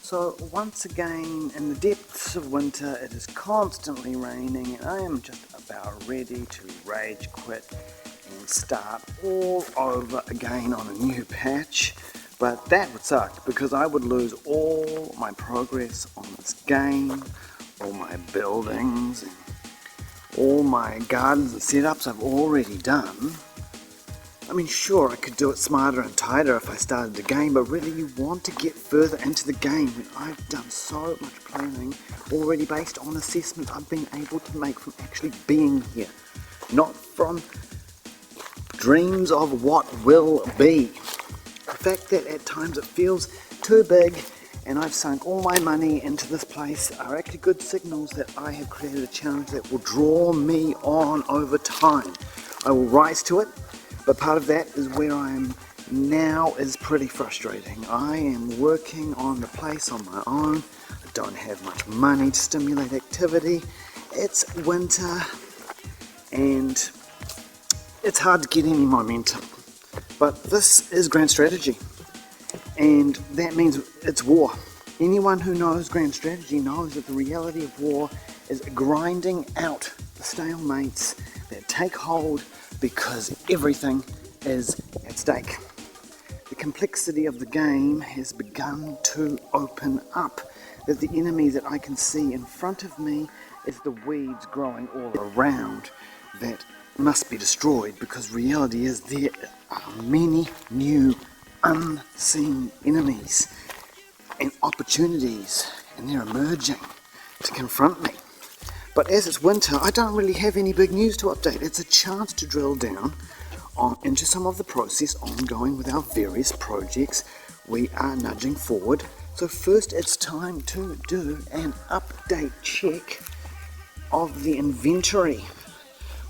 So once again, in the depths of winter, it is constantly raining and I am just about ready to rage quit and start all over again on a new patch. But that would suck because I would lose all my progress on this game, all my buildings, and all my gardens and setups I've already done. I mean, sure, I could do it smarter and tighter if I started the game, but really you want to get further into the game when I've done so much planning already based on assessments I've been able to make from actually being here, not from dreams of what will be. The fact that at times it feels too big and I've sunk all my money into this place are actually good signals that I have created a challenge that will draw me on over time. I will rise to it. But part of that is where I am now is pretty frustrating. I am working on the place on my own. I don't have much money to stimulate activity. It's winter and it's hard to get any momentum. But this is grand strategy and that means it's war. Anyone who knows grand strategy knows that the reality of war is grinding out the stalemates that take hold because everything is at stake. The complexity of the game has begun to open up. That the enemy that I can see in front of me is the weeds growing all around that must be destroyed, because reality is there are many new unseen enemies and opportunities, and they're emerging to confront me. But as it's winter, I don't really have any big news to update. It's a chance to drill down into some of the process ongoing with our various projects we are nudging forward. So first it's time to do an update check of the inventory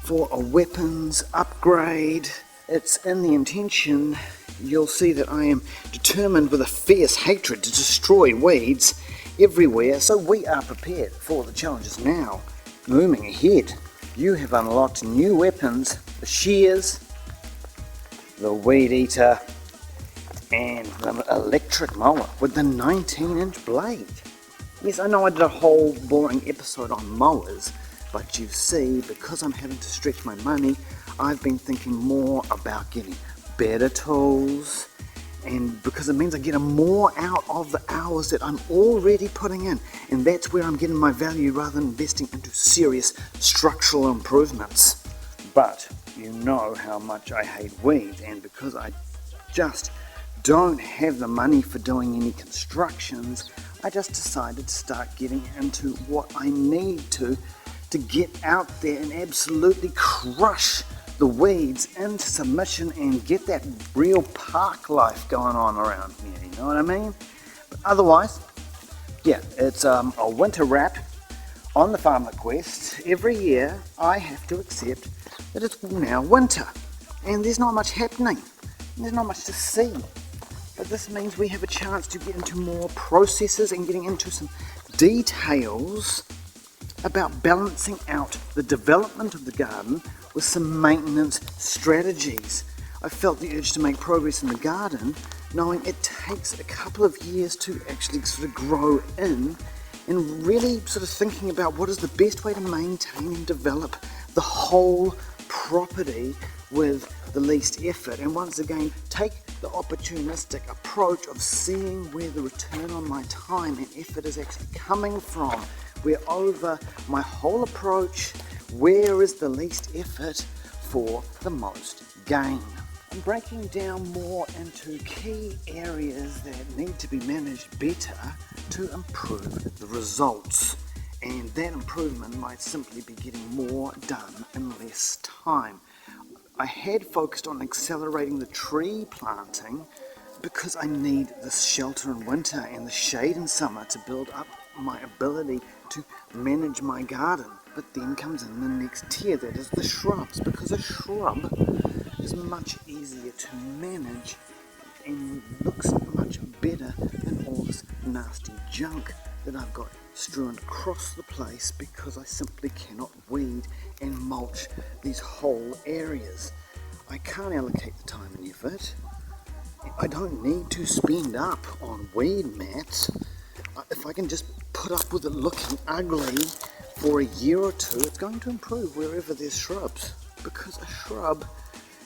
for a weapons upgrade. It's in the intention, you'll see that I am determined with a fierce hatred to destroy weeds everywhere, so we are prepared for the challenges now. Looming ahead, you have unlocked new weapons, the shears, the weed eater, and the electric mower with the 19-inch blade. Yes, I know I did a whole boring episode on mowers, but you see, because I'm having to stretch my money, I've been thinking more about getting better tools, and because it means I get more out of the hours that I'm already putting in, and that's where I'm getting my value rather than investing into serious structural improvements. But you know how much I hate weeds, and because I just don't have the money for doing any constructions, I just decided to start getting into what I need to get out there and absolutely crush the weeds into submission and get that real park life going on around here, you know what I mean? But otherwise, yeah, it's a winter wrap on the Farmlet Quest. Every year I have to accept that it's now winter and there's not much happening, there's not much to see. But this means we have a chance to get into more processes and getting into some details about balancing out the development of the garden with some maintenance strategies. I felt the urge to make progress in the garden, knowing it takes a couple of years to actually sort of grow in, and really sort of thinking about what is the best way to maintain and develop the whole property with the least effort. And once again, take the opportunistic approach of seeing where the return on my time and effort is actually coming from. Where over my whole approach, where is the least effort for the most gain? I'm breaking down more into key areas that need to be managed better to improve the results. And that improvement might simply be getting more done in less time. I had focused on accelerating the tree planting because I need the shelter in winter and the shade in summer to build up my ability to manage my garden. But then comes in the next tier, that is the shrubs, because a shrub is much easier to manage and looks much better than all this nasty junk that I've got strewn across the place because I simply cannot weed and mulch these whole areas. I can't allocate the time and effort. I don't need to spend up on weed mats. I can just put up with it looking ugly for a year or two, it's going to improve wherever there's shrubs, because a shrub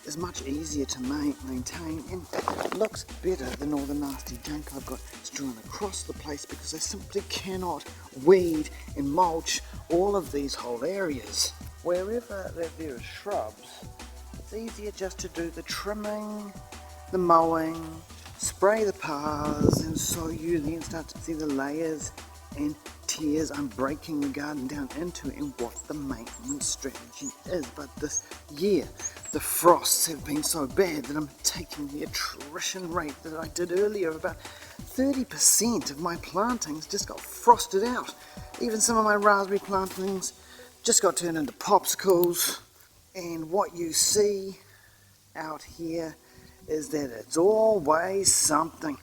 is much easier to maintain and it looks better than all the nasty junk I've got strewn across the place, because I simply cannot weed and mulch all of these whole areas. Wherever there are shrubs, it's easier just to do the trimming, the mowing, spray the paths, and so you then start to see the layers and tiers I'm breaking the garden down into and what the maintenance strategy is. But this year the frosts have been so bad that I'm taking the attrition rate that I did earlier. About 30% of my plantings just got frosted out. Even some of my raspberry plantings just got turned into popsicles, and what you see out here is that it's always something.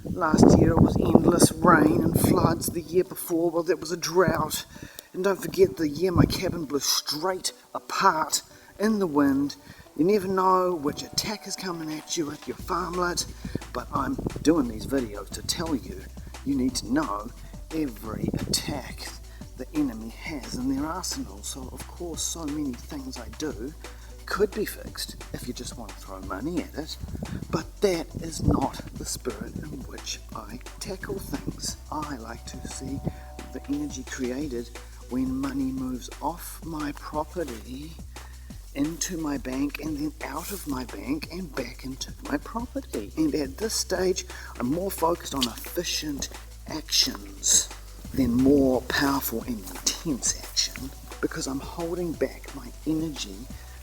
Last year it was endless rain and floods. The year before, well, there was a drought. And don't forget the year my cabin blew straight apart in the wind. You never know which attack is coming at you with your farmlet, but I'm doing these videos to tell you, you need to know every attack the enemy has in their arsenal. So of course so many things I do could be fixed if you just want to throw money at it, but that is not the spirit in which I tackle things. I like to see the energy created when money moves off my property into my bank and then out of my bank and back into my property. And at this stage I'm more focused on efficient actions than more powerful and intense action, because I'm holding back my energy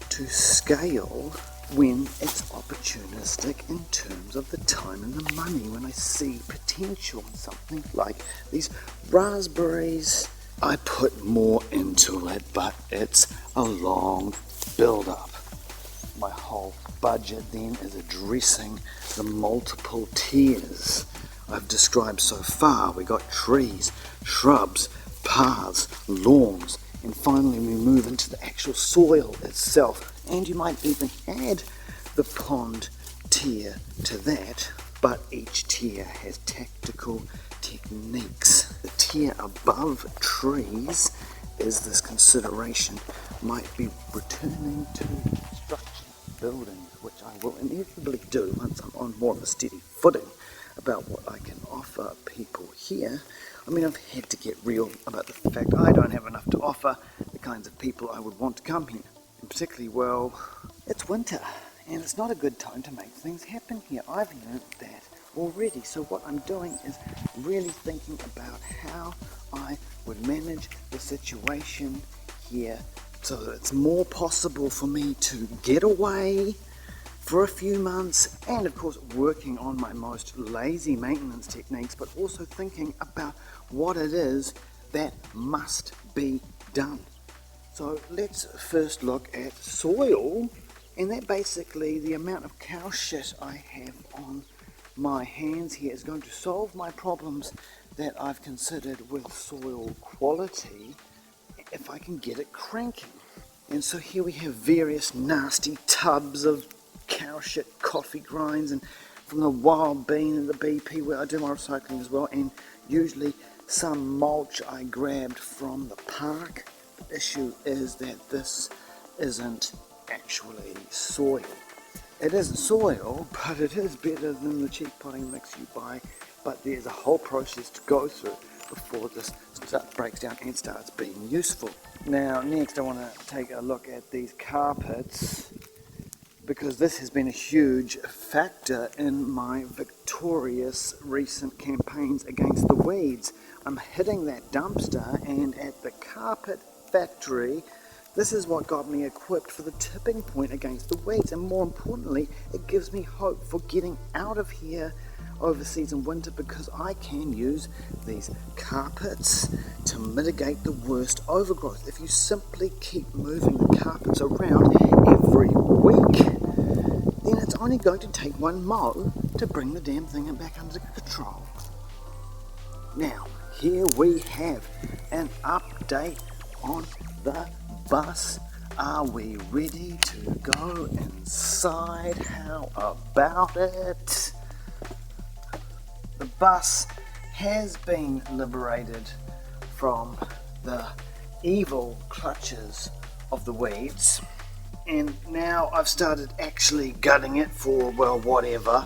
to scale when it's opportunistic in terms of the time and the money. When I see potential in something like these raspberries, I put more into it, but it's a long build up. My whole budget then is addressing the multiple tiers I've described so far. We got trees, shrubs, paths, lawns, and finally we move into the actual soil itself. And you might even add the pond tier to that, but each tier has tactical techniques. The tier above trees is this consideration might be returning to structured buildings, which I will inevitably do once I'm on more of a steady footing about what I can offer people here. I mean, I've had to get real about the fact I don't have enough to offer the kinds of people I would want to come here. And particularly, well, it's winter and it's not a good time to make things happen here. I've learned that already. So what I'm doing is really thinking about how I would manage the situation here so that it's more possible for me to get away for a few months, and of course working on my most lazy maintenance techniques, but also thinking about what it is that must be done. So let's first look at soil, and that basically the amount of cow shit I have on my hands here is going to solve my problems that I've considered with soil quality if I can get it cranking. And so here we have various nasty tubs of cow shit, coffee grinds, and from the wild bean and the BP where I do my recycling as well, and usually some mulch I grabbed from the park. The issue is that this isn't actually soil. It isn't soil, but it is better than the cheap potting mix you buy, but there's a whole process to go through before this breaks down and starts being useful. Now next I want to take a look at these carpets, because this has been a huge factor in my victorious recent campaigns against the weeds. I'm hitting that dumpster, and at the carpet factory, this is what got me equipped for the tipping point against the weeds, and more importantly, it gives me hope for getting out of here overseas in winter, because I can use these carpets to mitigate the worst overgrowth. If you simply keep moving the carpets around every week, then it's only going to take one mow to bring the damn thing back under control. Now, here we have an update on the bus. Are we ready to go inside? How about it? The bus has been liberated from the evil clutches of the weeds, and now I've started actually gutting it for, well, whatever,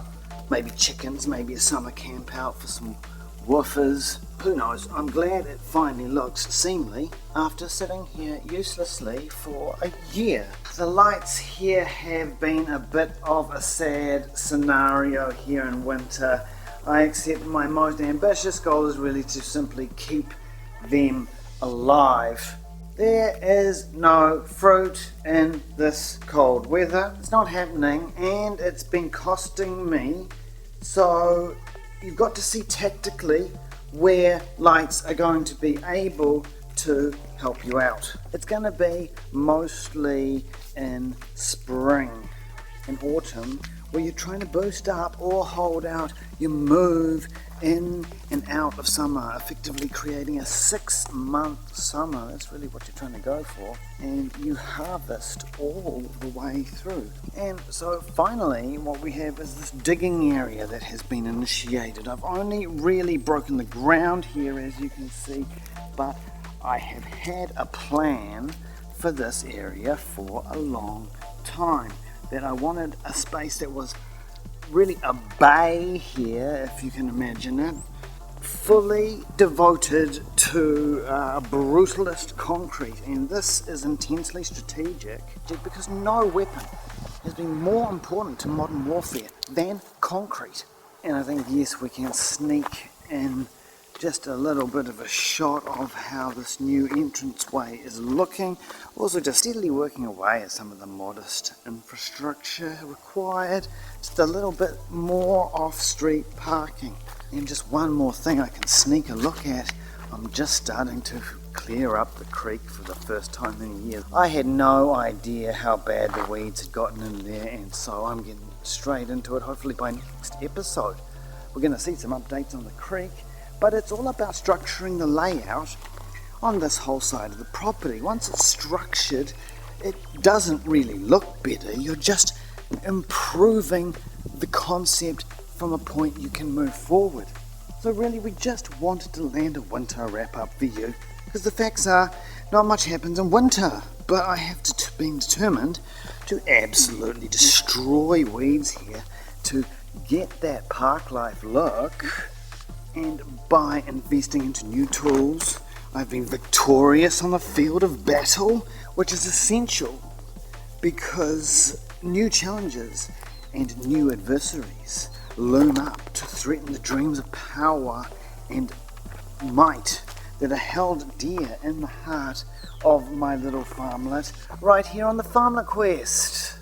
maybe chickens, maybe a summer camp out for some woofers, who knows. I'm glad it finally looks seemly after sitting here uselessly for a year. The lights here have been a bit of a sad scenario here in winter. I accept my most ambitious goal is really to simply keep them alive. There is no fruit in this cold weather. It's not happening, and it's been costing me. So you've got to see tactically where lights are going to be able to help you out. It's going to be mostly in spring and autumn, where you're trying to boost up or hold out your move in and out of summer, effectively creating a 6-month summer. That's really what you're trying to go for, and you harvest all the way through. And so finally what we have is this digging area that has been initiated. I've only really broken the ground here, as you can see, but I have had a plan for this area for a long time, that I wanted a space that was really a bay here, if you can imagine it, fully devoted to brutalist concrete. And this is intensely strategic because no weapon has been more important to modern warfare than concrete. And I think, yes, we can sneak in just a little bit of a shot of how this new entranceway is looking. Also just steadily working away at some of the modest infrastructure required. Just a little bit more off-street parking. And just one more thing I can sneak a look at. I'm just starting to clear up the creek for the first time in a year. I had no idea how bad the weeds had gotten in there, and so I'm getting straight into it. Hopefully by next episode we're going to see some updates on the creek. But it's all about structuring the layout on this whole side of the property. Once it's structured, it doesn't really look better. You're just improving the concept from a point you can move forward. So really, we just wanted to land a winter wrap-up for you, because the facts are, not much happens in winter. But I have been determined to absolutely destroy weeds here to get that park life look. And by investing into new tools, I've been victorious on the field of battle, which is essential because new challenges and new adversaries loom up to threaten the dreams of power and might that are held dear in the heart of my little farmlet right here on the Farmlet Quest.